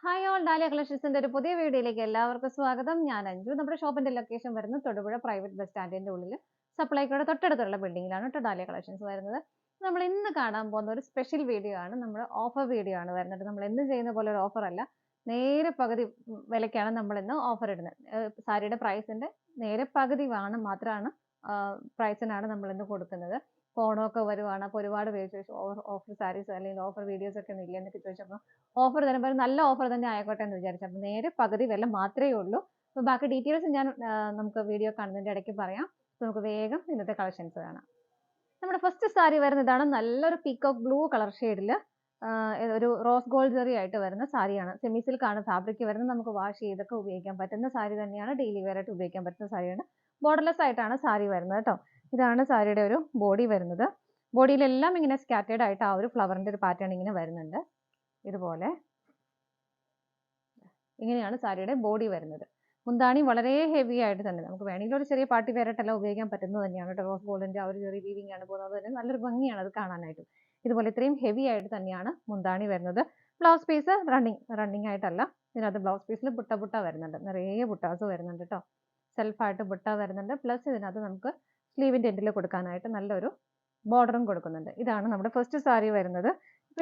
Hi all, dahlia കളക്ഷൻസിന്റെ ഒരു പുതിയ വീഡിയോയിലേക്ക് എല്ലാവർക്കും സ്വാഗതം. ഞാൻ അഞ്ജു. നമ്മുടെ ഷോപ്പിന്റെ ലൊക്കേഷൻ വരുന്നത് തൊടുപുഴ പ്രൈവറ്റ് ബസ് സ്റ്റാൻഡിന്റെ ഉള്ളിൽ സപ്ലൈക്കോയുടെ തൊട്ടടുത്തുള്ള ബിൽഡിംഗിലാണ് കേട്ടോ ഡാലിയ കളക്ഷൻസ് വരുന്നത്. നമ്മൾ ഇന്ന് കാണാൻ പോകുന്ന ഒരു സ്പെഷ്യൽ വീഡിയോ ആണ്. നമ്മുടെ ഓഫർ വീഡിയോ ആണ് വരുന്നത്. നമ്മൾ എന്ന് ചെയ്യുന്ന പോലെ ഒരു ഓഫർ അല്ല, നേരെ പകുതി വിലയ്ക്കാണ് നമ്മൾ ഇന്ന് ഓഫർ ഇടുന്നത്. സാരിയുടെ പ്രൈസിന്റെ നേരെ പകുതി മാത്രമാണ് പ്രൈസിനാണ് നമ്മൾ ഇന്ന് കൊടുക്കുന്നത്. ഓണമൊക്കെ വരുവാണ്, അപ്പോൾ ഒരുപാട് പേര് ചോദിച്ചു ഓഫർ സാരീസ് അല്ലെങ്കിൽ ഓഫർ വീഡിയോസ് ഒക്കെ ഒന്നും ഇല്ല എന്നൊക്കെ ചോദിച്ചപ്പോൾ ഓഫർ തരുമ്പോൾ നല്ല ഓഫർ തന്നെ ആയിക്കോട്ടെ എന്ന് വിചാരിച്ചു. അപ്പോൾ നേരെ പകുതി വില മാത്രമേ ഉള്ളൂ. അപ്പോൾ ബാക്കി ഡീറ്റെയിൽസ് ഞാൻ നമുക്ക് വീഡിയോ കാണുന്നതിൻ്റെ ഇടയ്ക്ക് പറയാം. നമുക്ക് വേഗം ഇന്നത്തെ കളക്ഷൻസ് കാണാം. നമ്മുടെ ഫസ്റ്റ് സാരി വരുന്ന ഇതാണ്. നല്ലൊരു പീക്കോക്ക് ബ്ലൂ കളർ ഷെയ്ഡിൽ ഒരു റോസ് ഗോൾഡ് ജെറി ആയിട്ട് വരുന്ന സാരിയാണ്. സെമി സിൽക്കാണ് ഫാബ്രിക് വരുന്നത്. നമുക്ക് വാഷ് ചെയ്തൊക്കെ ഉപയോഗിക്കാൻ പറ്റുന്ന സാരി തന്നെയാണ്. ഡെയിലി വെയർ ആയിട്ട് ഉപയോഗിക്കാൻ പറ്റുന്ന സാരിയാണ്. ബോർഡർലെസ് ആയിട്ടാണ് സാരി വരുന്നത് കേട്ടോ. ഇതാണ് സാരിയുടെ ഒരു ബോഡി വരുന്നത്. ബോഡിയിലെല്ലാം ഇങ്ങനെ സ്കാറ്റേഡ് ആയിട്ട് ആ ഒരു ഫ്ലവറിന്റെ ഒരു പാറ്റേൺ ഇങ്ങനെ വരുന്നുണ്ട്. ഇതുപോലെ ഇങ്ങനെയാണ് സാരിയുടെ ബോഡി വരുന്നത്. മുന്താണി വളരെ ഹെവി ആയിട്ട് തന്നെ നമുക്ക് വേണമെങ്കിൽ ഒരു ചെറിയ പാർട്ടി വെയറായിട്ടെല്ലാം ഉപയോഗിക്കാൻ പറ്റുന്നത് തന്നെയാണ് കേട്ടോ. റോസ് ഗോൾഡിന്റെ ആ ഒരു ചെറിയ വീവിംഗ് ആണ് പോകുന്നത് തന്നെ നല്ലൊരു ഭംഗിയാണ് അത് കാണാനായിട്ട്. ഇതുപോലെ ഇത്രയും ഹെവി ആയിട്ട് തന്നെയാണ് മുന്താണി വരുന്നത്. ബ്ലൗസ് പീസ് റണ്ണിങ് ആയിട്ടല്ല, ഇതിനകത്ത് ബ്ലൗസ് പീസിൽ ബുട്ട വരുന്നുണ്ട്. നിറയെ ബുട്ടാസ് വരുന്നുണ്ട് കേട്ടോ. സെൽഫായിട്ട് ബുട്ട വരുന്നുണ്ട്. പ്ലസ് ഇതിനകത്ത് നമുക്ക് സ്ലീവിന്റെ എൻഡിൽ കൊടുക്കാനായിട്ട് നല്ലൊരു ബോർഡറും കൊടുക്കുന്നുണ്ട്. ഇതാണ് നമ്മുടെ ഫസ്റ്റ് സാരി വരുന്നത്.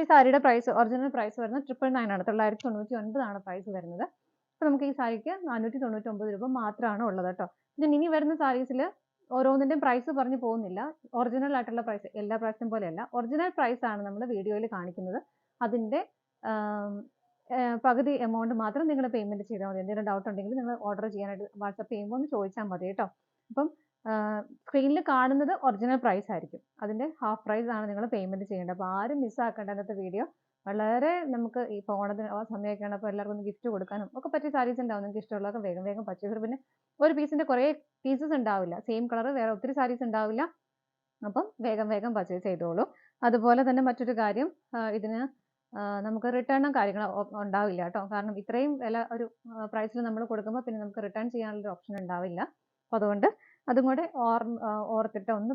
ഈ സാരിയുടെ പ്രൈസ്, ഒറിജിനൽ പ്രൈസ് വരുന്നത് 999 ആണ്. 999 പ്രൈസ് വരുന്നത്. അപ്പോൾ നമുക്ക് ഈ സാരിക്ക് 499 രൂപ മാത്രമാണ് ഉള്ളത് കേട്ടോ. ഇതിന് ഇനി വരുന്ന സാരീസിൽ ഓരോന്നിൻ്റെയും പ്രൈസ് പറഞ്ഞു പോകുന്നില്ല. ഒറിജിനൽ ആയിട്ടുള്ള പ്രൈസ് എല്ലാ പ്രാവശ്യം പോലെയല്ല, ഒറിജിനൽ പ്രൈസ് ആണ് നമ്മൾ വീഡിയോയിൽ കാണിക്കുന്നത്. അതിൻ്റെ പകുതി എമൗണ്ട് മാത്രം നിങ്ങൾ പേയ്മെന്റ് ചെയ്താൽ മതി. എന്തെങ്കിലും ഡൗട്ട് ഉണ്ടെങ്കിൽ നിങ്ങൾ ഓർഡർ ചെയ്യാനായിട്ട് വാട്സപ്പ് ചെയ്യുമ്പോൾ ഒന്ന് ചോദിച്ചാൽ മതി കേട്ടോ. അപ്പം സ്ക്രീനിൽ കാണുന്നത് ഒറിജിനൽ പ്രൈസ് ആയിരിക്കും. അതിൻ്റെ ഹാഫ് പ്രൈസ് ആണ് നിങ്ങൾ പേയ്മെന്റ് ചെയ്യേണ്ടത്. അപ്പോൾ ആരും മിസ്സാക്കേണ്ട ഇന്നത്തെ വീഡിയോ. വളരെ നമുക്ക് ഇപ്പോൾ ഓണത്തിന് സമയമൊക്കെയാണ്, അപ്പോൾ എല്ലാവർക്കും ഒന്ന് ഗിഫ്റ്റ് കൊടുക്കാനും ഒക്കെ പറ്റിയ സാരീസ് ഉണ്ടാവും. നിങ്ങൾക്ക് ഇഷ്ടമുള്ളതൊക്കെ വേഗം വേഗം പർച്ചേസ്. പിന്നെ ഒരു പീസിന്റെ കുറേ പീസസ് ഉണ്ടാവില്ല, സെയിം കളർ വേറെ ഒത്തിരി സാരീസ് ഉണ്ടാവില്ല. അപ്പം വേഗം വേഗം പർച്ചേസ് ചെയ്തോളൂ. അതുപോലെ തന്നെ മറ്റൊരു കാര്യം, ഇതിന് നമുക്ക് റിട്ടേണും കാര്യങ്ങളും ഉണ്ടാവില്ല കേട്ടോ. കാരണം ഇത്രയും വില ഒരു പ്രൈസിൽ നമ്മൾ കൊടുക്കുമ്പോൾ പിന്നെ നമുക്ക് റിട്ടേൺ ചെയ്യാനുള്ള ഓപ്ഷൻ ഉണ്ടാവില്ല. അപ്പോൾ അതുകൊണ്ട് അതും കൂടെ ഓർത്തിട്ട് ഒന്ന്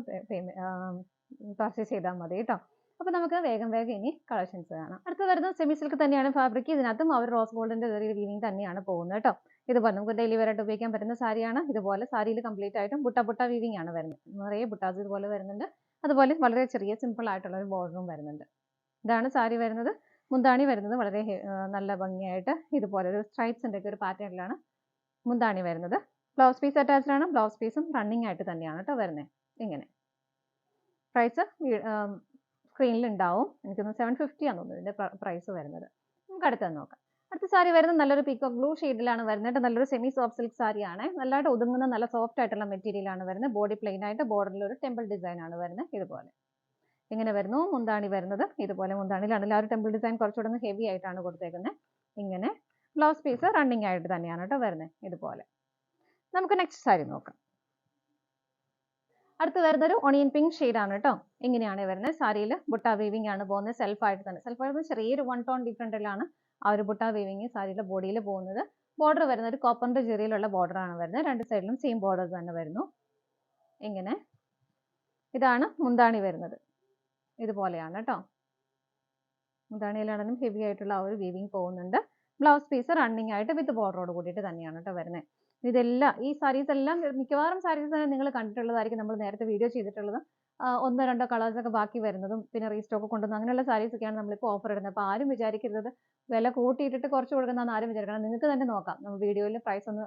പർച്ചേസ് ചെയ്താൽ മതി കേട്ടോ. അപ്പോൾ നമുക്ക് വേഗം വേഗം ഇനി കളക്ഷൻസ് കാണാം. അടുത്ത് വരുന്നത് സെമി സിൽക്ക് തന്നെയാണ് ഫാബ്രിക്. ഇതിനകത്തും അവർ റോസ് ഗോൾഡിന്റെ വീവിംഗ് തന്നെയാണ് പോകുന്നത് കേട്ടോ. ഇതുപോലെ നമുക്ക് ഡെയിലി വെയർ ആയിട്ട് ഉപയോഗിക്കാൻ പറ്റുന്ന സാരിയാണ്. ഇതുപോലെ സാരിയിൽ കംപ്ലീറ്റ് ആയിട്ടും ബുട്ട വീവിംഗ് ആണ് വരുന്നത്. നിറയെ ബുട്ടാസ് ഇതുപോലെ വരുന്നുണ്ട്. അതുപോലെ വളരെ ചെറിയ സിമ്പിൾ ആയിട്ടുള്ള ഒരു ബോർഡറും വരുന്നുണ്ട്. ഇതാണ് സാരി വരുന്നത്. മുന്താണി വരുന്നത് വളരെ നല്ല ഭംഗിയായിട്ട് ഇതുപോലെ ഒരു സ്ട്രൈപ്സിന്റെ ഒക്കെ ഒരു പാറ്റേണിലാണ് മുന്താണി വരുന്നത്. ബ്ലൗസ് പീസ് അറ്റാച്ച്ഡ് ആണ്. ബ്ലൗസ് പീസും റണ്ണിങ് ആയിട്ട് തന്നെയാണ് കേട്ടോ വരുന്നത്. ഇങ്ങനെ പ്രൈസ് സ്ക്രീനിൽ ഉണ്ടാവും. എനിക്കൊന്ന് 750 ആണെന്ന് തോന്നുന്നു ഇതിന്റെ പ്രൈസ് വരുന്നത്. നമുക്ക് അടുത്തത് നോക്കാം. അടുത്ത സാരി വരുന്നത് നല്ലൊരു പീക്കോക്ക് ബ്ലൂ ഷെയ്ഡിലാണ് വരുന്നത്. നല്ലൊരു സെമി സോഫ്റ്റ് സിൽക്ക് സാരിയാണ്. നല്ലതായിട്ട് ഒതുങ്ങുന്ന നല്ല സോഫ്റ്റ് ആയിട്ടുള്ള മെറ്റീരിയലാണ് വരുന്നത്. ബോഡി പ്ലെയിൻ ആയിട്ട് ബോർഡറിൽ ഒരു ടെമ്പിൾ ഡിസൈൻ ആണ് വരുന്നത്. ഇതുപോലെ ഇങ്ങനെ വരുന്നു. മുന്താണി വരുന്നത് ഇതുപോലെ. മുന്താണിയിലാണെങ്കിൽ ആ ഒരു ടെമ്പിൾ ഡിസൈൻ കുറച്ചുകൂടെ ഒന്ന് ഹെവി ആയിട്ടാണ് കൊടുത്തേക്കുന്നത്. ഇങ്ങനെ ബ്ലൗസ് പീസ് റണ്ണിങ് ആയിട്ട് തന്നെയാണ് കേട്ടോ വരുന്നത്. ഇതുപോലെ നമുക്ക് നെക്സ്റ്റ് സാരി നോക്കാം. അടുത്ത് വരുന്നൊരു ഒണിയൻ പിങ്ക് ഷെയ്ഡാണ് കേട്ടോ. ഇങ്ങനെയാണ് വരുന്നത്. സാരിയിൽ ബുട്ട വീവിംഗ് ആണ് പോകുന്നത്. സെൽഫായിട്ട് തന്നെ. സെൽഫായിട്ട് ചെറിയൊരു 1 ടോൺ ഡിഫറൻറ്റിലാണ് ആ ഒരു ബുട്ട വീവിംഗ് സാരിയുടെ ബോഡിയിൽ പോകുന്നത്. ബോർഡർ വരുന്നത് ഒരു കോപ്പറിന്റെ ജെറിയിലുള്ള ബോർഡർ ആണ് വരുന്നത്. രണ്ട് സൈഡിലും സെയിം ബോർഡർ തന്നെ വരുന്നു. ഇങ്ങനെ ഇതാണ് മുന്താണി വരുന്നത്. ഇതുപോലെയാണ് കേട്ടോ. മുന്താണിയിലാണെങ്കിലും ഹെവി ആയിട്ടുള്ള ആ ഒരു വീവിംഗ് പോകുന്നുണ്ട്. ബ്ലൗസ് പീസ് റണ്ണിങ് ആയിട്ട് വിത്ത് ബോർഡറോട് കൂടിയിട്ട് തന്നെയാണ് കേട്ടോ വരുന്നത്. ഇതെല്ലാം ഈ സാരീസ് എല്ലാം മിക്കവാറും സാരീസ് തന്നെ നിങ്ങൾ കണ്ടിട്ടുള്ളതായിരിക്കും. നമ്മൾ നേരത്തെ വീഡിയോ ചെയ്തിട്ടുള്ളത് 1-2 കളേഴ്സ് ഒക്കെ ബാക്കി വരുന്നതും പിന്നെ റീസ്റ്റോക്ക് കൊണ്ടുവന്ന് അങ്ങനെയുള്ള സാരീസ് ഒക്കെയാണ് നമ്മളിപ്പോൾ ഓഫർ ഇടുന്നത്. അപ്പോൾ ആരും വിചാരിക്കരുത് വില കൂട്ടിയിട്ടിട്ട് കുറച്ച് കൊടുക്കുന്നതെന്ന് ആരും വിചാരിക്കണം. നിങ്ങൾക്ക് തന്നെ നോക്കാം. നമ്മൾ വീഡിയോയിൽ പ്രൈസ് ഒന്ന്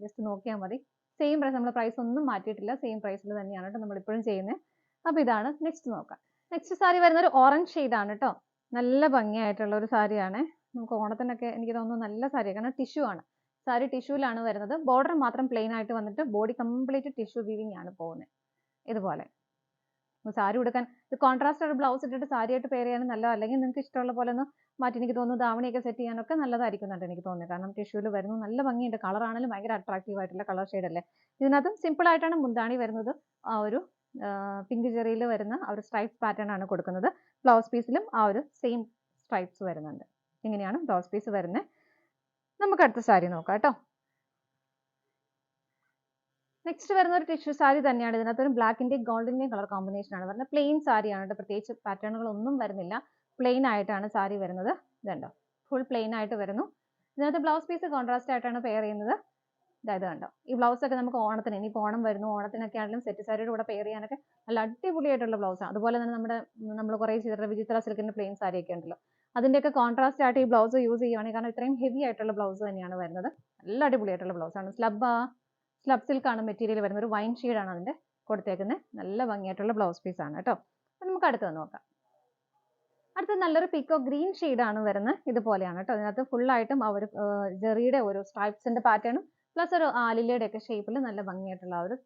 ജസ്റ്റ് നോക്കിയാൽ മതി. സെയിം പ്രൈസ്, നമ്മൾ പ്രൈസ് ഒന്നും മാറ്റിയിട്ടില്ല. സെയിം പ്രൈസിൽ തന്നെയാണ് കേട്ടോ നമ്മൾ ഇപ്പോഴും ചെയ്യുന്നത്. അപ്പോൾ ഇതാണ്. നെക്സ്റ്റ് നോക്കാം. നെക്സ്റ്റ് സാരി വരുന്ന ഒരു ഓറഞ്ച് ഷെയ്ഡാണ് കേട്ടോ. നല്ല ഭംഗിയായിട്ടുള്ള ഒരു സാരിയാണ്. നമുക്ക് ഓണത്തിനൊക്കെ എനിക്ക് തോന്നുന്നു നല്ല സാരിയാണ്. കാരണം ടിഷ്യൂ ആണ്. സാരി ടിഷ്യൂലാണ് വരുന്നത്. ബോർഡർ മാത്രം പ്ലെയിൻ ആയിട്ട് വന്നിട്ട് ബോഡി കംപ്ലീറ്റ് ടിഷ്യൂ വീവിംഗ് ആണ് പോകുന്നത്. ഇതുപോലെ സാരി ഉടുക്കാൻ ഇത് കോൺട്രാസ്റ്റ് ഒരു ബ്ലൗസ് ഇട്ടിട്ട് സാരിയായിട്ട് പെയർ ചെയ്യാനും നല്ല, അല്ലെങ്കിൽ നിങ്ങൾക്ക് ഇഷ്ടമുള്ള പോലെ ഒന്ന് മാറ്റി എനിക്ക് തോന്നുന്നു ധാവണിയൊക്കെ സെറ്റ് ചെയ്യാനൊക്കെ നല്ലതായിരിക്കുന്നുണ്ട് എനിക്ക് തോന്നുന്നത്. കാരണം ടിഷ്യൂല് വരുന്നു. നല്ല ഭംഗിയുണ്ട്. കളറാണെങ്കിലും ഭയങ്കര അട്രാക്റ്റീവ് ആയിട്ടുള്ള കളർ ഷെയ്ഡ് അല്ലേ. ഇതിനകത്തും സിമ്പിൾ ആയിട്ടാണ് മുന്താണി വരുന്നത്. ആ ഒരു പിങ്ക് ജെറിയിൽ വരുന്ന ആ ഒരു സ്ട്രൈപ്സ് പാറ്റേൺ ആണ് കൊടുക്കുന്നത്. ബ്ലൗസ് പീസിലും ആ ഒരു സെയിം സ്ട്രൈപ്സ് വരുന്നുണ്ട്. ഇങ്ങനെയാണ് ബ്ലൗസ് പീസ് വരുന്നത്. നമുക്ക് അടുത്ത സാരി നോക്കാം കേട്ടോ. നെക്സ്റ്റ് വരുന്ന ഒരു ടിഷ്യൂ സാരി തന്നെയാണ്. ഇതിനകത്ത് ഒരു ബ്ലാക്കിന്റെയും ഗോൾഡിന്റെയും കളർ കോമ്പിനേഷൻ ആണ് വരുന്നത്. പ്ലെയിൻ സാരിയാണ്. പ്രത്യേകിച്ച് പാറ്റേണുകളൊന്നും വരുന്നില്ല. പ്ലെയിൻ ആയിട്ടാണ് സാരി വരുന്നത്. ഇതുണ്ടോ, ഫുൾ പ്ലെയിൻ ആയിട്ട് വരുന്നു. ഇതിനകത്ത് ബ്ലൗസ് പീസ് കോൺട്രാസ്റ്റ് ആയിട്ടാണ് പെയർ ചെയ്യുന്നത്. ഇതായത് കണ്ടോ, ഈ ബ്ലൗസ് ഒക്കെ നമുക്ക് ഓണത്തിന്, ഇനിയിപ്പോൾ ഓണം വരുന്നു, ഓണത്തിനൊക്കെ ആണെങ്കിലും സെറ്റ് സാരിയുടെ കൂടെ പെയർ ചെയ്യാനൊക്കെ നല്ല അടിപൊളിയായിട്ടുള്ള ബ്ലൗസാണ്. അതുപോലെ തന്നെ നമ്മൾ കുറേ ചെയ്തിട്ടുള്ള വിചിത്ര സിൽക്കിന്റെ പ്ലെയിൻ സാരി ഒക്കെ ഉണ്ടല്ലോ, അതിന്റെയൊക്കെ കോൺട്രാസ്റ്റ് ആയിട്ട് ഈ ബ്ലൗസ് യൂസ് ചെയ്യുവാണെങ്കിൽ, കാരണം ഇത്രയും ഹെവി ആയിട്ടുള്ള ബ്ലൗസ് തന്നെയാണ് വരുന്നത്. നല്ല അടിപൊളിയായിട്ടുള്ള ബ്ലൗസാണ്. സ്ലബ് സിൽക്കാണ് മെറ്റീരിയൽ വരുന്നത്. ഒരു വൈൻ ഷെയ്ഡാണ് അതിന്റെ കൊടുത്തേക്കുന്നത്. നല്ല ഭംഗിയായിട്ടുള്ള ബ്ലൗസ് പീസാണ് കേട്ടോ. അപ്പം നമുക്ക് അടുത്തത് നോക്കാം. അടുത്ത നല്ലൊരു പീക്കോ ഗ്രീൻ ഷെയ്ഡാണ് വരുന്നത്. ഇതുപോലെയാണ് കേട്ടോ. അതിനകത്ത് ഫുള്ളായിട്ടും ആ ഒരു ജെറിയുടെ ഒരു സ്ട്രൈപ്സിന്റെ പാറ്റേണും പ്ലസ് ഒരു ആലിലയുടെ ഒക്കെ ഷേപ്പിൽ നല്ല ഭംഗിയായിട്ടുള്ള ഒരു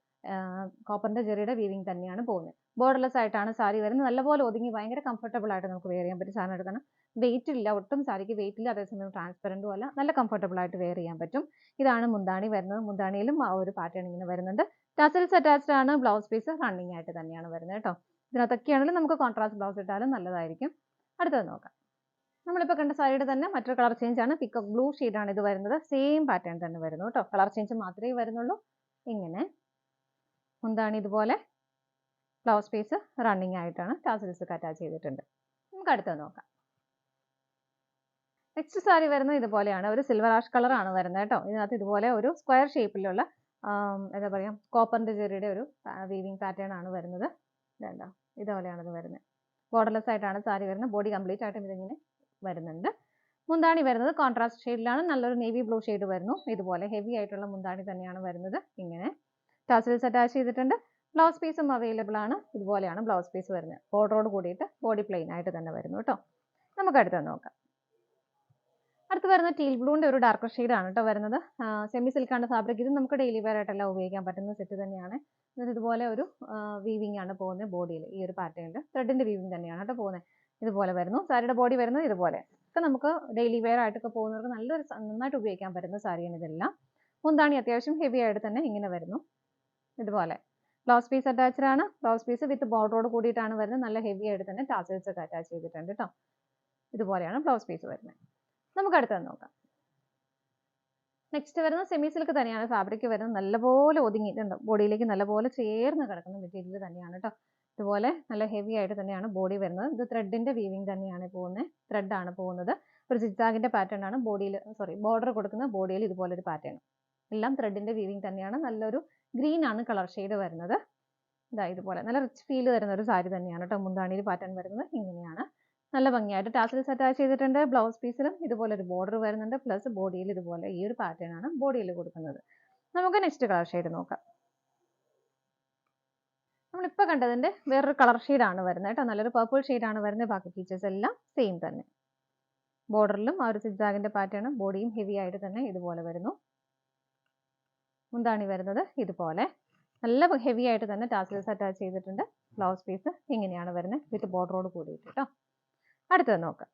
കോപ്പറിന്റെ ജെറിയുടെ വീവിങ് തന്നെയാണ് പോകുന്നത്. ബോർഡർലെസ് ആയിട്ടാണ് സാരി വരുന്നത്. നല്ലപോലെ ഒതുങ്ങി ഭയങ്കര കംഫർട്ടബിൾ ആയിട്ട് നമുക്ക് വെയർ ചെയ്യാൻ പറ്റും. സാധനം എടുക്കണം, വെയിറ്റ് ഇല്ല, ഒട്ടും സാരിക്ക് വെയിറ്റ് ഇല്ല, അതേസമയം ട്രാൻസ്പെറന്റും അല്ല, നല്ല കംഫർട്ടബിൾ ആയിട്ട് വെയർ ചെയ്യാൻ പറ്റും. ഇതാണ് മുന്താണി വരുന്നത്. മുന്താണിയിലും ആ ഒരു പാറ്റേൺ ഇങ്ങനെ വരുന്നുണ്ട്. ടസൽസ് അറ്റാച്ച്ഡ് ആണ്. ബ്ലൗസ് പീസ് റണ്ണിങ് ആയിട്ട് തന്നെയാണ് വരുന്നത് കേട്ടോ. ഇതിനകത്തൊക്കെയാണെങ്കിലും നമുക്ക് കോൺട്രാസ്റ്റ് ബ്ലൗസ് ഇട്ടാലും നല്ലതായിരിക്കും. അടുത്തത് നോക്കാം. നമ്മളിപ്പോൾ കണ്ട സാരിയുടെ തന്നെ മറ്റൊരു കളർ ചേഞ്ച് ആണ്. പിക്കോക്ക് ബ്ലൂ ആണ് ഇത് വരുന്നത്. സെയിം പാറ്റേൺ തന്നെ വരുന്നു കേട്ടോ. കളർ ചേഞ്ച് മാത്രമേ വരുന്നുള്ളൂ. ഇങ്ങനെ മുന്താണി ഇതുപോലെ, ബ്ലൗസ് പീസ് റണ്ണിങ് ആയിട്ടാണ്, ടാസൽസ് ഒക്കെ അറ്റാച്ച് ചെയ്തിട്ടുണ്ട്. നമുക്ക് അടുത്തത് നോക്കാം. നെക്സ്റ്റ് സാരി വരുന്നത് ഇതുപോലെയാണ്. ഒരു സിൽവർ ആഷ് കളർ ആണ് വരുന്നത് കേട്ടോ. ഇതിനകത്ത് ഇതുപോലെ ഒരു സ്ക്വയർ ഷേപ്പിലുള്ള എന്താ പറയുക, കോപ്പറിന്റെ ജെറിയുടെ ഒരു വീവിങ് പാറ്റേൺ ആണ് വരുന്നത്. ഇതുണ്ടോ, ഇതുപോലെയാണ് ഇത് വരുന്നത്. ബോർഡർലെസ് ആയിട്ടാണ് സാരി വരുന്നത്. ബോഡി കംപ്ലീറ്റ് ആയിട്ടും ഇതിങ്ങനെ വരുന്നുണ്ട്. മുന്താണി വരുന്നത് കോൺട്രാസ്റ്റ് ഷെയ്ഡിലാണ്. നല്ലൊരു നേവി ബ്ലൂ ഷെയ്ഡ് വരുന്നു. ഇതുപോലെ ഹെവി ആയിട്ടുള്ള മുന്താണി തന്നെയാണ് വരുന്നത്. ഇങ്ങനെ ടാസൽസ് അറ്റാച്ച് ചെയ്തിട്ടുണ്ട്. ബ്ലൗസ് പീസും അവൈലബിൾ ആണ്. ഇതുപോലെയാണ് ബ്ലൗസ് പീസ് വരുന്നത്. ബോർഡറോട് കൂടിയിട്ട് ബോഡി പ്ലെയിൻ ആയിട്ട് തന്നെ വരുന്നു കേട്ടോ. നമുക്ക് അടുത്തത് നോക്കാം. അടുത്ത് വരുന്ന ടീൽ ബ്ലൂവിന്റെ ഒരു ഡാർക്കർ ഷെയ്ഡാണ് കേട്ടോ വരുന്നത്. സെമി സിൽക്കാണ് ഫാബ്രിക്. ഇത് നമുക്ക് ഡെയിലി വെയർ ആയിട്ടെല്ലാം ഉപയോഗിക്കാൻ പറ്റുന്ന സെറ്റ് തന്നെയാണ്. എന്നിട്ട് ഇതുപോലെ ഒരു വീവിംഗ് ആണ് പോകുന്നത് ബോഡിയിൽ. ഈ ഒരു പാറ്റേണിൽ ത്രെഡിന്റെ വീവിംഗ് തന്നെയാണ് കേട്ടോ പോകുന്നത്. ഇതുപോലെ വരുന്നു. സാരിയുടെ ബോഡി വരുന്നത് ഇതുപോലെ. ഒക്കെ നമുക്ക് ഡെയിലി വെയർ ആയിട്ടൊക്കെ പോകുന്നവർക്ക് നന്നായിട്ട് ഉപയോഗിക്കാൻ പറ്റുന്ന സാരിയാണ് ഇതെല്ലാം. മുന്താണി അത്യാവശ്യം ഹെവി ആയിട്ട് തന്നെ ഇങ്ങനെ വരുന്നു. ഇതുപോലെ ബ്ലൗസ് പീസ് അറ്റാച്ച്ഡ് ആണ്. ബ്ലൗസ് പീസ് വിത്ത് ബോർഡറോട് കൂടിയിട്ടാണ് വരുന്നത്. നല്ല ഹെവി ആയിട്ട് തന്നെ ടാസൽസ് ഒക്കെ അറ്റാച്ച് ചെയ്തിട്ടുണ്ട് കേട്ടോ. ഇതുപോലെയാണ് ബ്ലൗസ് പീസ് വരുന്നത്. നമുക്ക് അടുത്തത് നോക്കാം. നെക്സ്റ്റ് വരുന്നത് സെമി സിൽക്ക് തന്നെയാണ് ഫാബ്രിക് വരുന്നത്. നല്ലപോലെ ഒതുങ്ങിയിട്ടുണ്ട്. ബോഡിയിലേക്ക് നല്ലപോലെ ചേർന്ന് കിടക്കുന്ന മെറ്റീരിയൽ തന്നെയാണ് കേട്ടോ. ഇതുപോലെ നല്ല ഹെവി ആയിട്ട് തന്നെയാണ് ബോഡി വരുന്നത്. ഇത് ത്രെഡിന്റെ വീവിംഗ് തന്നെയാണ് പോകുന്നത്. ത്രെഡാണ് പോകുന്നത്. ഒരു സിഗ്സാഗിന്റെ പാറ്റേൺ ആണ് ബോർഡർ കൊടുക്കുന്ന ബോഡിയിൽ ഇതുപോലെ ഒരു പാറ്റേൺ. എല്ലാം ത്രെഡിന്റെ വീവിംഗ് തന്നെയാണ്. നല്ലൊരു ഗ്രീൻ ആണ് കളർ ഷെയ്ഡ് വരുന്നത്. ഇതുപോലെ നല്ല റിച്ച് ഫീൽ തരുന്ന ഒരു സാരി തന്നെയാണ് കേട്ടോ. മുന്താണിയിൽ പാറ്റേൺ വരുന്നത് ഇങ്ങനെയാണ്. നല്ല ഭംഗിയായിട്ട് ടാസൽസ് അറ്റാച്ച് ചെയ്തിട്ടുണ്ട്. ബ്ലൗസ് പീസിലും ഇതുപോലെ ഒരു ബോർഡർ വരുന്നുണ്ട്. പ്ലസ് ബോഡിയിൽ ഇതുപോലെ ഈ ഒരു പാറ്റേൺ ആണ് ബോഡിയിൽ കൊടുക്കുന്നത്. നമുക്ക് നെക്സ്റ്റ് കളർ ഷെയ്ഡ് നോക്കാം. നമ്മളിപ്പോൾ കണ്ടതിന്റെ വേറൊരു കളർ ഷെയ്ഡാണ് വരുന്നത് കേട്ടോ. നല്ലൊരു പർപ്പിൾ ഷെയ്ഡാണ് വരുന്നത്. ബാക്കി ഫീച്ചേഴ്സ് എല്ലാം സെയിം തന്നെ. ബോർഡറിലും ആ ഒരു സിഗ്സാഗിന്റെ പാറ്റേൺ, ബോഡിയും ഹെവി ആയിട്ട് തന്നെ ഇതുപോലെ വരുന്നു. മുന്താണി വരുന്നത് ഇതുപോലെ നല്ല ഹെവി ആയിട്ട് തന്നെ ടാസൽസ് അറ്റാച്ച് ചെയ്തിട്ടുണ്ട്. ബ്ലൗസ് പീസ് ഇങ്ങനെയാണ് വരുന്നത് വിത്ത് ബോർഡറോട് കൂടിയിട്ട് കേട്ടോ. അടുത്തത് നോക്കാം.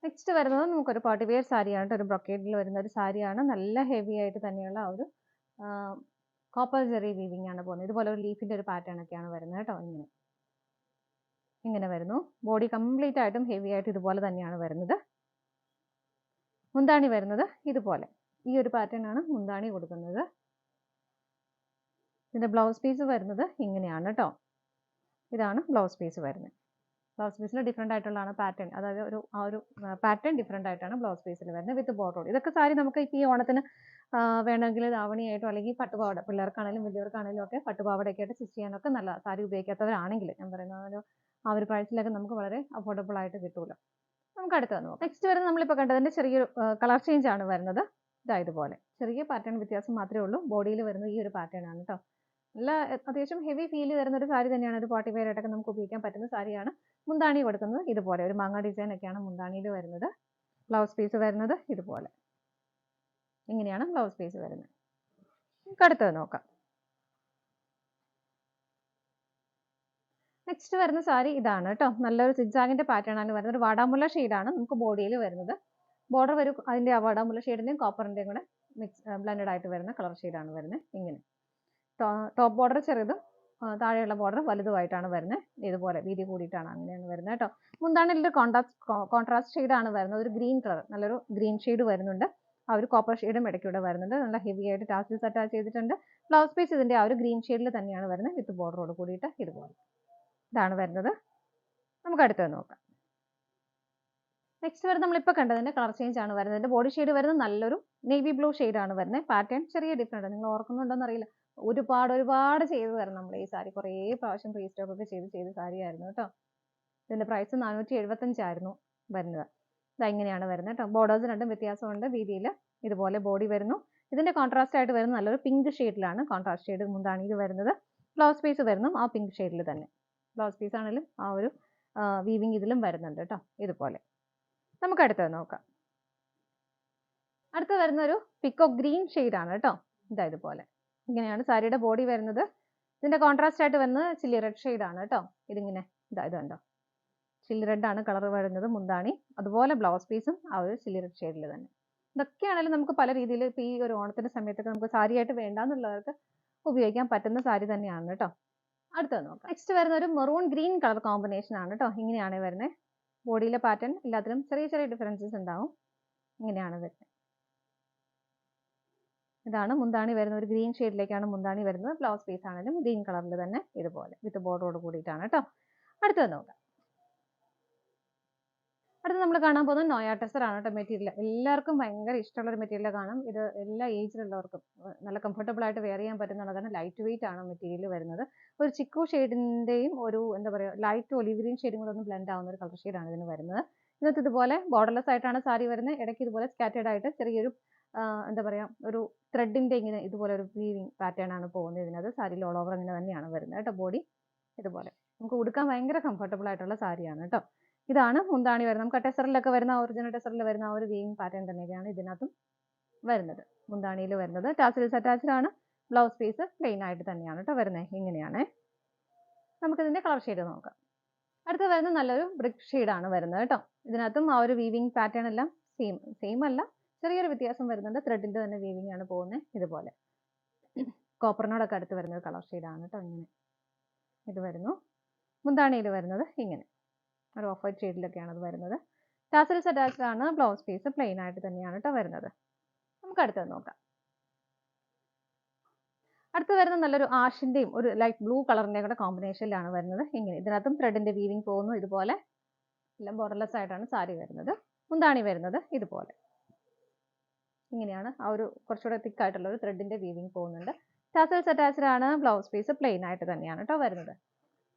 നെക്സ്റ്റ് വരുന്നത് നമുക്കൊരു പാർട്ടി വെയർ സാരിയാണ്. ഒരു ബ്രൊക്കേഡിൽ വരുന്ന ഒരു സാരിയാണ്. നല്ല ഹെവി ആയിട്ട് തന്നെയുള്ള ആ ഒരു കോപ്പർ ജെറി വീവിംഗ് ആണ് പോകുന്നത്. ഇതുപോലെ ഒരു ലീഫിന്റെ ഒരു പാറ്റേൺ ഒക്കെയാണ് വരുന്നത് കേട്ടോ. ഇങ്ങനെ വരുന്നു. ബോഡി കംപ്ലീറ്റ് ആയിട്ടും ഹെവി ആയിട്ട് ഇതുപോലെ തന്നെയാണ് വരുന്നത്. മുന്താണി വരുന്നത് ഇതുപോലെ ഈ ഒരു പാറ്റേൺ ആണ് മുന്താണി കൊടുക്കുന്നത്. ഇതിന്റെ ബ്ലൗസ് പീസ് വരുന്നത് ഇങ്ങനെയാണ് കേട്ടോ. ഇതാണ് ബ്ലൗസ് പീസ് വരുന്നത്. ബ്ലൗസ് പീസിൽ ഡിഫറെൻ്റ് ആയിട്ടുള്ളതാണ് പാറ്റേൺ. അതായത് ആ ഒരു പാറ്റേൺ ഡിഫറെൻ്റ് ആയിട്ടാണ് ബ്ലൗസ് പീസിൽ വരുന്നത് വിത്ത് ബോർഡർ. ഇതൊക്കെ സാരി നമുക്ക് ഇപ്പോൾ ഈ ഓണത്തിന് വേണമെങ്കിൽ ധാവണിയായിട്ടോ അല്ലെങ്കിൽ പട്ടുപാവാട, പിള്ളേർക്കാണെങ്കിലും വലിയവർക്കാണെങ്കിലും ഒക്കെ പട്ടുപാവാടയൊക്കെ ആയിട്ട് സ്റ്റിച്ച് ചെയ്യാനൊക്കെ നല്ല സാരി ഉപയോഗിക്കാത്തവരാണെങ്കിൽ ഞാൻ പറയുന്നത് ആ ഒരു പ്രൈസിലൊക്കെ നമുക്ക് വളരെ അഫോർഡബിൾ ആയിട്ട് കിട്ടുമല്ലോ. നമുക്ക് അടുത്തത് നോക്കാം. നെക്സ്റ്റ് വരുന്നത് നമ്മളിപ്പോൾ കണ്ടതിൻ്റെ ചെറിയൊരു കളർ ചേഞ്ച് ആണ് വരുന്നത്. ഇതുപോലെ ചെറിയ പാറ്റേൺ വ്യത്യാസം മാത്രമേ ഉള്ളൂ. ബോഡിയിൽ വരുന്നത് ഈ ഒരു പാറ്റേൺ ആണ് കേട്ടോ. നല്ല അത്യാവശ്യം ഹെവി ഫീൽ തരുന്ന ഒരു സാരി തന്നെയാണ്. ഒരു പാർട്ടി വെയർ ആയിട്ടൊക്കെ നമുക്ക് ഉപയോഗിക്കാൻ പറ്റുന്ന സാരിയാണ്. മുന്താണി കൊടുക്കുന്നത് ഇതുപോലെ ഒരു മാങ്ങ ഡിസൈൻ ഒക്കെയാണ് മുന്താണിയിൽ വരുന്നത്. ബ്ലൗസ് പീസ് വരുന്നത് ഇതുപോലെ ഇങ്ങനെയാണ് ബ്ലൗസ് പീസ് വരുന്നത്. നമുക്ക് അടുത്തത് നോക്കാം. നെക്സ്റ്റ് വരുന്ന സാരി ഇതാണ് കേട്ടോ. നല്ലൊരു സിഗ്സാഗിന്റെ പാറ്റേൺ ആണ് വരുന്നത്. ഒരു വാടാമുല്ല ഷെയ്ഡാണ് നമുക്ക് ബോഡിയിൽ വരുന്നത്. ബോർഡർ വരും അതിന്റെ വാടാമുല്ല ഷെയ്ഡിന്റെയും കോപ്പറിന്റെയും കൂടെ ബ്ലെൻഡഡ് ആയിട്ട് വരുന്ന കളർ ഷെയ്ഡാണ് വരുന്നത്. ഇങ്ങനെ ടോപ്പ് ബോർഡർ ചെറുതും താഴെയുള്ള ബോർഡർ വലുതുമായിട്ടാണ് വരുന്നത്. ഇതുപോലെ വീതി കൂടിയിട്ടാണ് അങ്ങനെയാണ് വരുന്നത് കേട്ടോ. മുന്താണിയിൽ കോൺട്രാസ്റ്റ് ഷെയ്ഡാണ് വരുന്നത്. ഒരു ഗ്രീൻ കളർ, നല്ലൊരു ഗ്രീൻ ഷെയ്ഡ് വരുന്നുണ്ട്. ആ ഒരു കോപ്പർ ഷെയ്ഡും ഇടയ്ക്കൂടെ വരുന്നുണ്ട്. നല്ല ഹെവി ആയിട്ട് ടാസൽസ് അറ്റാച്ച് ചെയ്തിട്ടുണ്ട്. ബ്ലൗസ് പീസ് ഇതിന്റെ ആ ഒരു ഗ്രീൻ ഷെയ്ഡിൽ തന്നെയാണ് വരുന്നത് വിത്ത് ബോർഡറോട് കൂടിയിട്ട് ഇതുപോലെ. ഇതാണ് വരുന്നത്. നമുക്ക് അടുത്തത് നോക്കാം. നെക്സ്റ്റ് വരുന്നത് നമ്മളിപ്പോൾ കണ്ടതിന്റെ കളർ ചേഞ്ച് ആണ് വരുന്നത്. ഇതിന്റെ ബോഡി ഷെയ്ഡ് വരുന്നത് നല്ലൊരു നേവി ബ്ലൂ ആണ് വരുന്നത്. പാറ്റേൺ ചെറിയ ഡിഫറെന്റ്. നിങ്ങൾ ഓർക്കുന്നുണ്ടോന്ന് അറിയില്ല. ഒരുപാട് ചെയ്ത് തരണം നമ്മൾ ഈ സാരി. കുറേ പ്രാവശ്യം റീസ്റ്റോക്ക് ഒക്കെ ചെയ്ത് സാരി ആയിരുന്നു കേട്ടോ. ഇതിന്റെ പ്രൈസ് 475 ആയിരുന്നു വരുന്നത്. ഇതാ ഇങ്ങനെയാണ് വരുന്നത് കേട്ടോ. ബോർഡേഴ്സ് രണ്ടും വ്യത്യാസമുണ്ട് വീതിയിൽ. ഇതുപോലെ ബോഡി വരുന്നു. ഇതിന്റെ കോൺട്രാസ്റ്റ് ആയിട്ട് വരുന്ന നല്ലൊരു പിങ്ക് ഷെയ്ഡിലാണ് കോൺട്രാസ്റ്റ് ഷെയ്ഡ് മുന്താണിയിൽ വരുന്നത്. ബ്ലൗസ് പീസ് വരുന്നു ആ പിങ്ക് ഷെയ്ഡിൽ തന്നെ. ബ്ലൗസ് പീസ് ആണെങ്കിലും ആ ഒരു വീവിങ് ഇതിലും വരുന്നുണ്ട് കേട്ടോ. ഇതുപോലെ നമുക്ക് അടുത്തത് നോക്കാം. അടുത്ത വരുന്ന ഒരു പിക്കോക്ക് ഗ്രീൻ ആണ് കേട്ടോ. ഇതാ ഇതുപോലെ ഇങ്ങനെയാണ് സാരിയുടെ ബോഡി വരുന്നത്. ഇതിന്റെ കോൺട്രാസ്റ്റ് ആയിട്ട് വരുന്നത് ചില്ലി റെഡ് ആണ് കേട്ടോ. ഇതിങ്ങനെ ഇതാ ഇത് കണ്ടോ, ചില്ലി റെഡ് ആണ് കളർ വരുന്നത് മുന്താണി. അതുപോലെ ബ്ലൗസ് പീസും ആ ഒരു ചില്ലി റെഡ് ഷെയ്ഡിൽ തന്നെ. ഇതൊക്കെയാണെങ്കിലും നമുക്ക് പല രീതിയിൽ ഇപ്പോൾ ഈ ഒരു ഓണത്തിന്റെ സമയത്തൊക്കെ നമുക്ക് സാരി ആയിട്ട് വേണ്ടാന്നുള്ളവർക്ക് ഉപയോഗിക്കാൻ പറ്റുന്ന സാരി തന്നെയാണ് കേട്ടോ. അടുത്തത് നോക്കാം. നെക്സ്റ്റ് വരുന്ന ഒരു മെറൂൺ ഗ്രീൻ കളർ കോമ്പിനേഷൻ ആണ് കേട്ടോ. ഇങ്ങനെയാണ് വരുന്നത്. ബോഡിയിലെ പാറ്റേൺ എല്ലാത്തിലും ചെറിയ ഡിഫറൻസസ് ഉണ്ടാവും. ഇങ്ങനെയാണ് വരുന്നത്. ഇതാണ് മുന്താണി വരുന്നത്. ഒരു ഗ്രീൻ ഷെയ്ഡിലേക്കാണ് മുന്താണി വരുന്നത്. ബ്ലൗസ് പീസ് ആണെങ്കിലും ഗ്രീൻ കളറിൽ തന്നെ ഇതുപോലെ വിത്ത് ബോർഡറോട് കൂടിയിട്ടാണ് കേട്ടോ. അടുത്തത് നോക്കാം. അടുത്ത നമ്മൾ കാണാൻ പോകുന്നത് നോയ ടെസർ ആണ് കേട്ടോ. മെറ്റീരിയൽ എല്ലാവർക്കും ഭയങ്കര ഇഷ്ടമുള്ള ഒരു മെറ്റീരിയൽ കാണും. ഇത് എല്ലാ ഏജിലുള്ളവർക്കും നല്ല കംഫർട്ടബിൾ ആയിട്ട് വെയർ ചെയ്യാൻ പറ്റുന്നതാണ്. ലൈറ്റ് വെയിറ്റ് ആണ് മെറ്റീരിയൽ വരുന്നത്. ഒരു ചിക്കു ഷെയ്ഡിന്റെയും ഒരു എന്താ പറയുക ലൈറ്റ് ഒലിവ് ഗ്രീൻ ഷെയ്ഡും കൂടെ ഒന്ന് ബ്ലെൻഡ് ആവുന്ന ഒരു കളർ ഷെയ്ഡാണ് ഇതിന് വരുന്നത്. ഇതിനകത്ത് ഇതുപോലെ ബോർഡർലെസ് ആയിട്ടാണ് സാരി വരുന്നത്. ഇടയ്ക്ക് ഇതുപോലെ സ്കാറ്റേഡ് ആയിട്ട് ചെറിയൊരു എന്താ പറയുക ഒരു ത്രെഡിന്റെ ഇങ്ങനെ ഇതുപോലെ ഒരു വീവിങ് പാറ്റേൺ ആണ് പോകുന്നത്. ഇതിനകത്ത് സാരിയിൽ ഓൾ ഓവർ ഇങ്ങനെ തന്നെയാണ് വരുന്നത് കേട്ടോ. ബോഡി ഇതുപോലെ നമുക്ക് ഉടുക്കാൻ ഭയങ്കര കംഫർട്ടബിൾ ആയിട്ടുള്ള സാരിയാണ് കേട്ടോ. ഇതാണ് മുന്താണി വരുന്നത്. നമുക്ക് ടെസറിലൊക്കെ വരുന്ന ഒറിജിനൽ ടെസറിൽ വരുന്ന ആ ഒരു വീവിങ് പാറ്റേൺ തന്നെയാണ് ഇതിനകത്തും വരുന്നത്. മുന്താണിയിൽ വരുന്നത് ടാസൽസ് അറ്റാച്ച്ഡ് ആണ്. ബ്ലൗസ് പീസ് പ്ലെയിൻ ആയിട്ട് തന്നെയാണ് കേട്ടോ വരുന്നത്. ഇങ്ങനെയാണ്. നമുക്കിതിന്റെ കളർ ഷെയ്ഡ് നോക്കാം. അടുത്ത വരുന്നത് നല്ലൊരു ബ്രിക്ക് ആണ് വരുന്നത് കേട്ടോ. ഇതിനകത്തും ആ ഒരു വീവിങ് പാറ്റേൺ എല്ലാം സെയിം അല്ല, ചെറിയൊരു വ്യത്യാസം വരുന്നുണ്ട്. ത്രെഡിന്റെ തന്നെ വീവിങ് ആണ് പോകുന്നത്. ഇതുപോലെ കോപ്പറിനോടൊക്കെ അടുത്ത് വരുന്ന ഒരു കളർ ഷെയ്ഡാണ് കേട്ടോ. ഇങ്ങനെ ഇത് വരുന്നു. മുന്താണിയിൽ വരുന്നത് ഇങ്ങനെ ഒരു ഓഫ് വൈറ്റ് ഷെയ്ഡിലൊക്കെയാണ് അത് വരുന്നത്. ടാസൽസ് അറ്റാച്ച്ഡ് ആണ്. ബ്ലൗസ് പീസ് പ്ലെയിൻ ആയിട്ട് തന്നെയാണ് കേട്ടോ വരുന്നത്. നമുക്ക് അടുത്തത് നോക്കാം. അടുത്ത് വരുന്ന നല്ലൊരു ആഷിന്റെയും ഒരു ലൈറ്റ് ബ്ലൂ കളറിന്റെയും കൂടെ കോമ്പിനേഷനിലാണ് വരുന്നത്. ഇങ്ങനെ ഇതിനകത്തും ത്രെഡിന്റെ വീവിങ് പോകുന്നു. ഇതുപോലെ എല്ലാം ബോർഡർലെസ് ആയിട്ടാണ് സാരി വരുന്നത്. മുന്താണി വരുന്നത് ഇതുപോലെ ഇങ്ങനെയാണ്. ആ ഒരു കുറച്ചുകൂടെ തിക്ക് ആയിട്ടുള്ള ഒരു ത്രെഡിന്റെ വീവിങ് പോകുന്നുണ്ട്. ടാസൽസ് അറ്റാച്ച്ഡ് ആണ്. ബ്ലൗസ് പീസ് പ്ലെയിൻ ആയിട്ട് തന്നെയാണ് കേട്ടോ വരുന്നത്.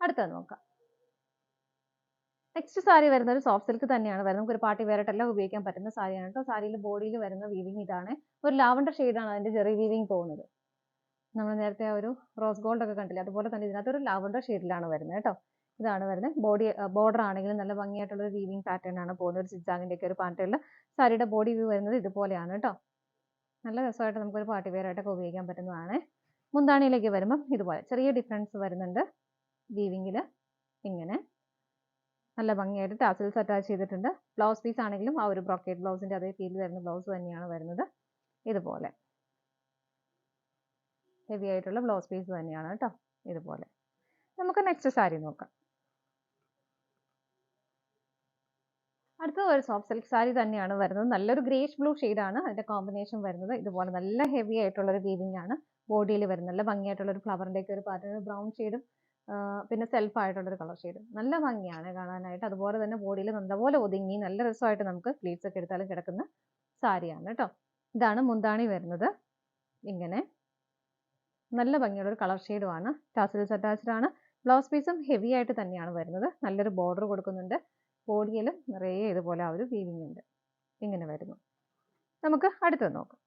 അടുത്തത് നോക്കാം. നെക്സ്റ്റ് സാരി വരുന്ന ഒരു സോഫ്റ്റ് സിൽക്ക് തന്നെയാണ് വരുന്നത്. നമുക്ക് ഒരു പാർട്ടി വെയർ ആയിട്ടെല്ലാം ഉപയോഗിക്കാൻ പറ്റുന്ന സാരിയാണ് കേട്ടോ. സാരിയിൽ ബോഡിയിൽ വരുന്ന വീവിങ് ഇതാണ്. ഒരു ലാവണ്ടർ ഷെയ്ഡാണ് അതിന്റെ ചെറിയ വീവിങ് പോകുന്നത്. നമ്മൾ നേരത്തെ ഒരു റോസ് ഗോൾഡ് ഒക്കെ കണ്ടില്ലേ, അതുപോലെ തന്നെ ഇതിനകത്ത് ഒരു ലാവണ്ടർ ഷെയ്ഡിലാണ് വരുന്നത് കേട്ടോ. ഇതാണ് വരുന്നത്. ബോർഡർ ആണെങ്കിലും നല്ല ഭംഗിയായിട്ടുള്ള ഒരു വീവിങ് പാറ്റേൺ ആണ് പോകുന്നത്. ഒരു സിഗ്സാഗിന്റെ ഒക്കെ ഒരു പാറ്റേണിൽ സാരിയുടെ ബോഡി വ്യൂ വരുന്നത് ഇതുപോലെയാണ് കേട്ടോ. നല്ല രസമായിട്ട് നമുക്കൊരു പാർട്ടി വെയർ ആയിട്ടൊക്കെ ഉപയോഗിക്കാൻ പറ്റുന്നതാണ്. മുന്താണിയിലേക്ക് വരുമ്പം ഇതുപോലെ ചെറിയ ഡിഫറൻസ് വരുന്നുണ്ട് വീവിങ്ങിൽ. ഇങ്ങനെ നല്ല ഭംഗിയായിട്ട് ടാസൽസ് അറ്റാച്ച് ചെയ്തിട്ടുണ്ട്. ബ്ലൗസ് പീസ് ആണെങ്കിലും ആ ഒരു ബ്രോക്കേഡ് ബ്ലൗസിന്റെ അതേ ഫീൽ വരുന്ന ബ്ലൗസ് തന്നെയാണ് വരുന്നത്. ഇതുപോലെ ഹെവി ആയിട്ടുള്ള ബ്ലൗസ് പീസ് തന്നെയാണ് കേട്ടോ. ഇതുപോലെ നമുക്ക് നെക്സ്റ്റ് സാരി നോക്കാം. അടുത്ത ഒരു സോഫ്റ്റ് സിൽക്ക് സാരി തന്നെയാണ് വരുന്നത്. നല്ലൊരു ഗ്രേഷ് ബ്ലൂ ആണ് അതിന്റെ കോമ്പിനേഷൻ വരുന്നത്. ഇതുപോലെ നല്ല ഹെവി ആയിട്ടുള്ള ഒരു വീവിംഗ് ആണ് ബോഡിയിൽ വരുന്നത്. നല്ല ഭംഗിയായിട്ടുള്ള ഒരു ഫ്ലവറിന്റെ ഒക്കെ ഒരു പാറ്റേൺ, ബ്രൗൺ ഷെയ്ഡും പിന്നെ സെൽഫ് ആയിട്ടുള്ള ഒരു കളർ ഷെയ്ഡ്. നല്ല ഭംഗിയാണ് കാണാനായിട്ട്. അതുപോലെ തന്നെ ബോഡിയിൽ നല്ലപോലെ ഒതുങ്ങി നല്ല രസമായിട്ട് നമുക്ക് പ്ലീറ്റ്സ് ഒക്കെ എടുത്താലും കിടക്കുന്ന സാരിയാണ് കേട്ടോ. ഇതാണ് മുന്താണി വരുന്നത്. ഇങ്ങനെ നല്ല ഭംഗിയുള്ള ഒരു കളർ ഷെയ്ഡുമാണ്. ടാസൽസ് അറ്റാച്ച്ഡ് ആണ്. ബ്ലൗസ് പീസും ഹെവി ആയിട്ട് തന്നെയാണ് വരുന്നത്. നല്ലൊരു ബോർഡർ കൊടുക്കുന്നുണ്ട്. ബോഡിയിൽ നിറയെ ഇതുപോലെ ആ ഒരു വീവിംഗ് ഉണ്ട്. ഇങ്ങനെ വരുന്നു. നമുക്ക് അടുത്തത് നോക്കാം.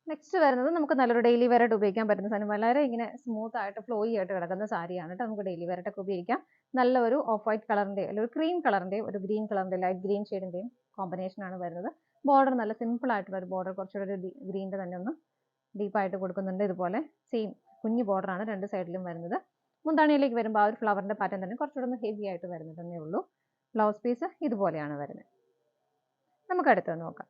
നെക്സ്റ്റ് വരുന്നത് നമുക്ക് നല്ലൊരു ഡെയിലി വെയർ ആയിട്ട് ഉപയോഗിക്കാൻ പറ്റുന്ന സാധനം. വളരെ ഇങ്ങനെ സ്മൂത്ത് ആയിട്ട് ഫ്ലോയി ആയിട്ട് കിടക്കുന്ന സാരിയാണ് കേട്ടോ. നമുക്ക് ഡെയിലി വെയർ ആയിട്ടൊക്കെ ഉപയോഗിക്കാം. നല്ല ഒരു ഓഫ് വൈറ്റ് കളറിന്റെ അല്ലെങ്കിൽ ഒരു ക്രീം കളറിന്റെയും ഒരു ഗ്രീൻ കളറിന്റെ ലൈറ്റ് ഗ്രീൻ ഷെയ്ഡിന്റെയും കോമ്പിനേഷൻ ആണ് വരുന്നത്. ബോർഡർ നല്ല സിമ്പിൾ ആയിട്ടുള്ള ഒരു ബോർഡർ, കുറച്ചുകൂടെ ഒരു ഗ്രീനിന്റെ തന്നെ ഒന്ന് ഡീപ്പായിട്ട് കൊടുക്കുന്നുണ്ട്. ഇതുപോലെ സെയിം കുഞ്ഞു ബോർഡർ ആണ് രണ്ട് സൈഡിലും വരുന്നത്. മുന്താണിയിലേക്ക് വരുമ്പോൾ ആ ഒരു ഫ്ലവറിന്റെ പാറ്റേൺ തന്നെ കുറച്ചുകൂടെ ഒന്ന് ഹെവി ആയിട്ട് വരുന്നതേ ഉള്ളൂ. ബ്ലൗസ് പീസ് ഇതുപോലെയാണ് വരുന്നത്. നമുക്ക് അടുത്തത് നോക്കാം.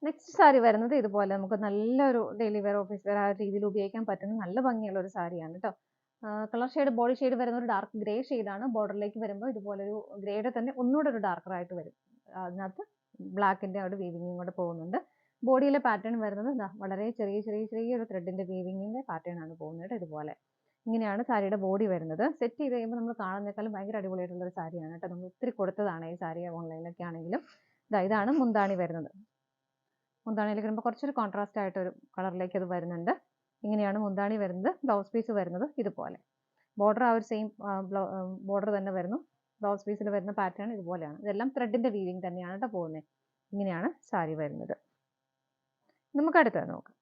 നെക്സ്റ്റ് സാരി വരുന്നത് ഇതുപോലെ നമുക്ക് നല്ലൊരു ഡെയിലി വെയർ ഓഫീസ് വെയർ ആ രീതിയിൽ ഉപയോഗിക്കാൻ പറ്റുന്ന നല്ല ഭംഗിയുള്ള ഒരു സാരിയാണ് കേട്ടോ. കളർ ഷെയ്ഡ് ബോഡി ഷെയ്ഡ് വരുന്ന ഒരു ഡാർക്ക് ഗ്രേ ഷെയ്ഡാണ്. ബോർഡറിലേക്ക് വരുമ്പോൾ ഇതുപോലെ ഒരു ഗ്രേയുടെ തന്നെ ഒന്നുകൂടെ ഒരു ഡാർക്കർ ആയിട്ട് വരും. അതിനകത്ത് ബ്ലാക്കിന്റെ ഒരു വീവിങ്ങും കൂടെ പോകുന്നുണ്ട്. ബോഡിയിലെ പാറ്റേൺ വരുന്നത് വളരെ ചെറിയൊരു ത്രെഡിന്റെ വീവിങ്ങിന്റെ പാറ്റേൺ ആണ് പോകുന്നത്. ഇതുപോലെ ഇങ്ങനെയാണ് സാരിയുടെ ബോഡി വരുന്നത്. സെറ്റ് ചെയ്ത് കഴിയുമ്പോൾ നമ്മൾ കാണുന്നേക്കാളും ഭയങ്കര അടിപൊളിയായിട്ടുള്ള ഒരു സാരിയാണ് കേട്ടോ. നമ്മൾ ഒത്തിരി കൊടുത്തതാണ് ഈ സാരി ഓൺലൈനിലൊക്കെ ആണെങ്കിലും. ഇതാണ് മുന്താണി വരുന്നത്. മുന്താണിയിലേക്ക് വരുമ്പോൾ കുറച്ചൊരു കോൺട്രാസ്റ്റ് ആയിട്ടൊരു കളറിലേക്ക് അത് വരുന്നുണ്ട്. ഇങ്ങനെയാണ് മുന്താണി വരുന്നത്. ബ്ലൗസ് പീസ് വരുന്നത് ഇതുപോലെ. ബോർഡർ ആ ഒരു സെയിം ബോർഡർ തന്നെ വരുന്നു. ബ്ലൗസ് പീസിൽ വരുന്ന പാറ്റേൺ ഇതുപോലെയാണ്. ഇതെല്ലാം ത്രെഡിന്റെ വീവിങ് തന്നെയാണ് കേട്ടോ പോകുന്നത്. ഇങ്ങനെയാണ് സാരി വരുന്നത്. നമുക്ക് അടുത്തത് നോക്കാം.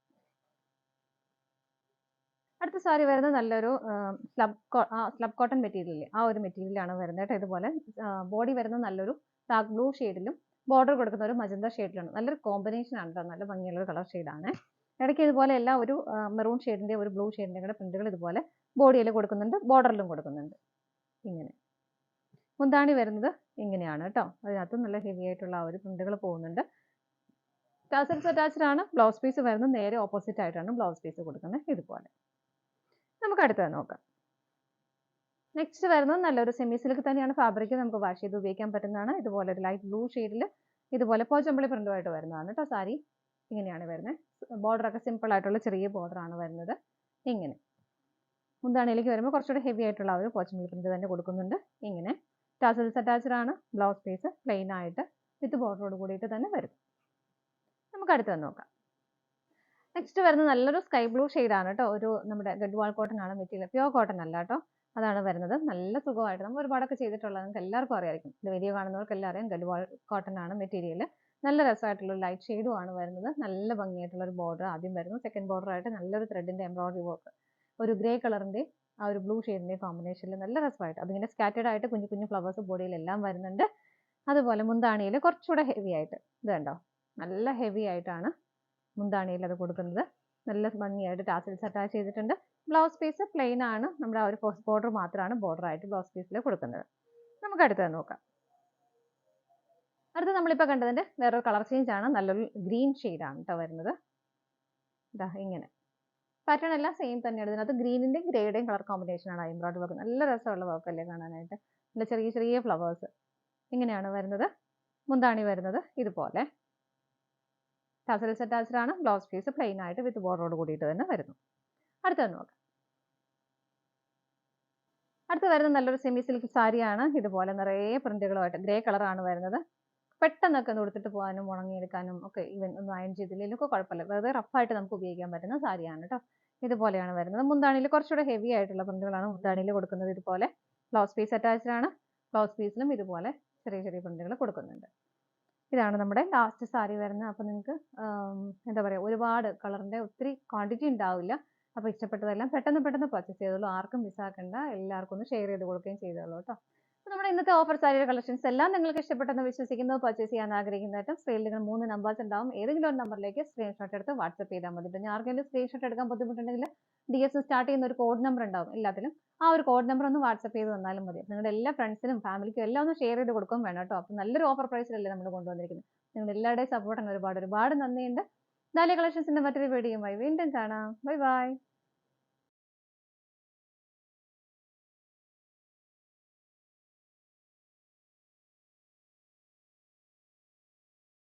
അടുത്ത സാരി വരുന്നത് നല്ലൊരു സ്ലബ് കോട്ടൺ മെറ്റീരിയൽ, ആ ഒരു മെറ്റീരിയലാണ് വരുന്നത് കേട്ടോ. ഇതുപോലെ ബോഡി വരുന്നത് നല്ലൊരു ഡാർക്ക് ബ്ലൂ ഷെയ്ഡിലും ബോർഡർ കൊടുക്കുന്ന ഒരു മജന്ത ഷെയ്ഡിലാണ്. നല്ലൊരു കോമ്പിനേഷൻ ആണ് കേട്ടോ. നല്ല ഭംഗിയുള്ള ഒരു കളർ ഷെയ്ഡാണ്. ഇടയ്ക്ക് ഇതുപോലെ എല്ലാം ഒരു മെറൂൺ ഷെയ്ഡിന്റെ ഒരു ബ്ലൂ ഷെയ്ഡിന്റെ കൂടെ പ്രിന്റുകൾ ഇതുപോലെ ബോഡിയിൽ കൊടുക്കുന്നുണ്ട്, ബോർഡറിലും കൊടുക്കുന്നുണ്ട്. ഇങ്ങനെ മുന്താണി വരുന്നത് ഇങ്ങനെയാണ് കേട്ടോ. അതിനകത്ത് നല്ല ഹെവി ആയിട്ടുള്ള ആ ഒരു പ്രിന്റുകൾ പോകുന്നുണ്ട്. ടാസൽസ് അറ്റാച്ച്ഡ് ആണ്. ബ്ലൗസ് പീസ് വരുന്നത് നേരെ ഓപ്പോസിറ്റ് ആയിട്ടാണ് ബ്ലൗസ് പീസ് കൊടുക്കുന്നത് ഇതുപോലെ. നമുക്ക് അടുത്തത് നോക്കാം. നെക്സ്റ്റ് വരുന്നത് നല്ലൊരു സെമി സിൽക്ക് തന്നെയാണ്. ഫാബ്രിക് നമുക്ക് വാഷ് ചെയ്ത് ഉപയോഗിക്കാൻ പറ്റുന്നതാണ്. ഇതുപോലെ ഒരു ലൈറ്റ് ബ്ലൂ ഷെയ്ഡിൽ ഇതുപോലെ പോച്ചമ്പളി പ്രിന്റുമായിട്ട് വരുന്നതാണ് കേട്ടോ സാരി. ഇങ്ങനെയാണ് വരുന്നത്. ബോർഡർ ഒക്കെ സിമ്പിൾ ആയിട്ടുള്ള ചെറിയ ബോർഡർ ആണ് വരുന്നത്. ഇങ്ങനെ മുന്താണിയിലേക്ക് വരുമ്പോൾ കുറച്ചുകൂടി ഹെവി ആയിട്ടുള്ള ഒരു പോച്ചമ്പളി പ്രിന്റ് തന്നെ കൊടുക്കുന്നുണ്ട്. ഇങ്ങനെ ടാസൽസ് അറ്റാച്ച്ഡ് ആണ്. ബ്ലൗസ് പീസ് പ്ലെയിൻ ആയിട്ട് വിത്ത് ബോർഡറോട് കൂടിയിട്ട് തന്നെ വരും. നമുക്ക് അടുത്തത് നോക്കാം. നെക്സ്റ്റ് വരുന്നത് നല്ലൊരു സ്കൈ ബ്ലൂ ആണ് കേട്ടോ. ഒരു നമ്മുടെ ഗഡ്വാൾ കോട്ടൺ ആണ് മെറ്റീരിയൽ, പ്യുവർ കോട്ടൺ അല്ല കേട്ടോ. അതാണ് വരുന്നത്. നല്ല സുഖമായിട്ട് നമ്മൾ ഒരുപാടൊക്കെ ചെയ്തിട്ടുള്ളത് നിങ്ങൾക്ക് എല്ലാവർക്കും അറിയായിരിക്കും. ഇത് വീഡിയോ കാണുന്നവർക്ക് എല്ലാം അറിയാം. ഗഡ്വാൾ കോട്ടൺ ആണ് മെറ്റീരിയൽ. നല്ല രസമായിട്ടുള്ള ലൈറ്റ് ഷെയ്ഡും ആണ് വരുന്നത്. നല്ല ഭംഗിയായിട്ടുള്ള ഒരു ബോർഡർ ആദ്യം വരുന്നു. സെക്കൻഡ് ബോർഡർ ആയിട്ട് നല്ലൊരു ത്രെഡിന്റെ എംബ്രോയിഡറി വർക്ക്, ഒരു ഗ്രേ കളറിന്റെ ആ ഒരു ബ്ലൂ ഷെയ്ഡിന്റെ കോമ്പിനേഷനിൽ നല്ല രസമായിട്ട് അതിങ്ങനെ സ്കാറ്റേഡ് ആയിട്ട് കുഞ്ഞു കുഞ്ഞു ഫ്ലവേഴ്സ് ബോഡിയിൽ എല്ലാം വരുന്നുണ്ട്. അതുപോലെ മുന്താണിയിൽ കുറച്ചുകൂടെ ഹെവി ആയിട്ട് ഇത് കണ്ടോ, നല്ല ഹെവി ആയിട്ടാണ് മുന്താണിയിൽ അത് കൊടുക്കുന്നത്. നല്ല ഭംഗിയായിട്ട് ടാസൽസ് അറ്റാച്ച് ചെയ്തിട്ടുണ്ട്. ബ്ലൗസ് പീസ് പ്ലെയിൻ ആണ്. നമ്മുടെ ആ ഒരു ബോർഡർ മാത്രമാണ് ബോർഡർ ആയിട്ട് ബ്ലൗസ് പീസിൽ കൊടുക്കുന്നത്. നമുക്ക് അടുത്തത് നോക്കാം. അടുത്ത നമ്മളിപ്പോൾ കണ്ടതിന്റെ വേറൊരു കളർ ചേഞ്ച് ആണ്. നല്ലൊരു ഗ്രീൻ ആണ് കേട്ടോ വരുന്നത്. ഇതാ ഇങ്ങനെ പാറ്റേൺ എല്ലാം സെയിം തന്നെയാണ്. ഇതിനകത്ത് ഗ്രീനിന്റെയും ഗ്രേയുടെയും കളർ കോമ്പിനേഷൻ ആണ് എംബ്രോയിഡറി വർക്ക്. നല്ല രസമുള്ള വർക്ക് അല്ലേ കാണാനായിട്ട്. നല്ല ചെറിയ ചെറിയ ഫ്ലവേഴ്സ് ഇങ്ങനെയാണ് വരുന്നത്. മുന്താണി വരുന്നത് ഇതുപോലെ ടാസൽസ് അറ്റാച്ച്ഡ് ആണ്. ബ്ലൗസ് പീസ് പ്ലെയിൻ ആയിട്ട് വിത്ത് ബോർഡറോട് കൂടിയിട്ട് തന്നെ വരുന്നു. അടുത്തത് നോക്കാം. അടുത്ത് വരുന്നത് നല്ലൊരു സെമി സിൽക്ക് സാരിയാണ്. ഇതുപോലെ നിറയെ പ്രിന്റുകളുമായിട്ട് ഗ്രേ കളറാണ് വരുന്നത്. പെട്ടെന്നൊക്കെ ഒന്ന് ഉടുത്തിട്ട് പോകാനും ഉണങ്ങിയെടുക്കാനും ഒക്കെ, ഈവൻ ഒന്ന് അയൺ ചെയ്തില്ലെങ്കിലൊക്കെ കുഴപ്പമില്ല. വെറുതെ റഫായിട്ട് നമുക്ക് ഉപയോഗിക്കാൻ പറ്റുന്ന സാരിയാണ് കേട്ടോ. ഇതുപോലെയാണ് വരുന്നത്. മുന്താണിയിൽ കുറച്ചുകൂടെ ഹെവി ആയിട്ടുള്ള പ്രിന്റുകളാണ് മുന്താണിയിൽ കൊടുക്കുന്നത്. ഇതുപോലെ ബ്ലൗസ് പീസ് അറ്റാച്ച്ഡ് ആണ്. ബ്ലൗസ് പീസിലും ഇതുപോലെ ചെറിയ ചെറിയ പ്രിന്റുകൾ കൊടുക്കുന്നുണ്ട്. ഇതാണ് നമ്മുടെ ലാസ്റ്റ് സാരി വരുന്നത്. അപ്പോൾ നിങ്ങൾക്ക് എന്താ പറയുക, ഒരുപാട് കളറിന്റെ ഒത്തിരി ക്വാണ്ടിറ്റി ഉണ്ടാവില്ല. അപ്പോൾ ഇഷ്ടപ്പെട്ടതെല്ലാം പെട്ടെന്ന് പെട്ടെന്ന് പർച്ചേസ് ചെയ്തോളൂ. ആർക്കും മിസ്സാക്കണ്ട. എല്ലാവർക്കും ഒന്ന് ഷെയർ ചെയ്ത് കൊടുക്കുകയും ചെയ്തോളൂ കേട്ടോ. അപ്പോൾ നമ്മുടെ ഇന്നത്തെ ഓഫർ സാരിയുടെ കളക്ഷൻസ് എല്ലാം നിങ്ങൾക്ക് ഇഷ്ടപ്പെട്ടെന്ന് വിശ്വസിക്കുന്നു. പർച്ചേസ് ചെയ്യാൻ ആഗ്രഹിക്കുന്നതായിട്ടും സ്ക്രീനിൽ നിങ്ങൾ 3 നമ്പേഴ്സ് ഉണ്ടാവും. ഏതെങ്കിലും ഒരു നമ്പറിലേക്ക് സ്ക്രീൻഷോട്ട് എടുത്ത് വാട്സ്ആപ്പ് ചെയ്താൽ മതി. ഇനി ആർക്കെങ്കിലും സ്ക്രീൻഷോട്ട് എടുക്കാൻ ബുദ്ധിമുട്ടുണ്ടെങ്കിൽ DS സ്റ്റാർട്ട് ചെയ്യുന്ന ഒരു കോഡ് നമ്പർ ഉണ്ടാവും എല്ലാത്തിലും. ആ ഒരു കോഡ് നമ്പർ ഒന്ന് വാട്സ്ആപ്പ് ചെയ്ത് തന്നാലും മതി. നിങ്ങളുടെ എല്ലാ ഫ്രണ്ട്സിനും ഫാമിലിക്കും എല്ലാം ഒന്ന് ഷെയർ ചെയ്ത് കൊടുക്കുകയും വേണം കേട്ടോ. അപ്പോൾ നല്ലൊരു ഓഫർ പ്രൈസിലല്ലേ നമ്മൾ കൊണ്ടുവന്നിരിക്കുന്നത്. നിങ്ങളുടെ എല്ലാവരുടെയും സപ്പോർട്ടിന് ഒരുപാട് ഒരുപാട് നന്ദിയുണ്ട്. ഡാലിയ കളക്ഷൻസിന്റെ മറ്റൊരു വീഡിയോയുമായി വീണ്ടും കാണാം. Bye bye.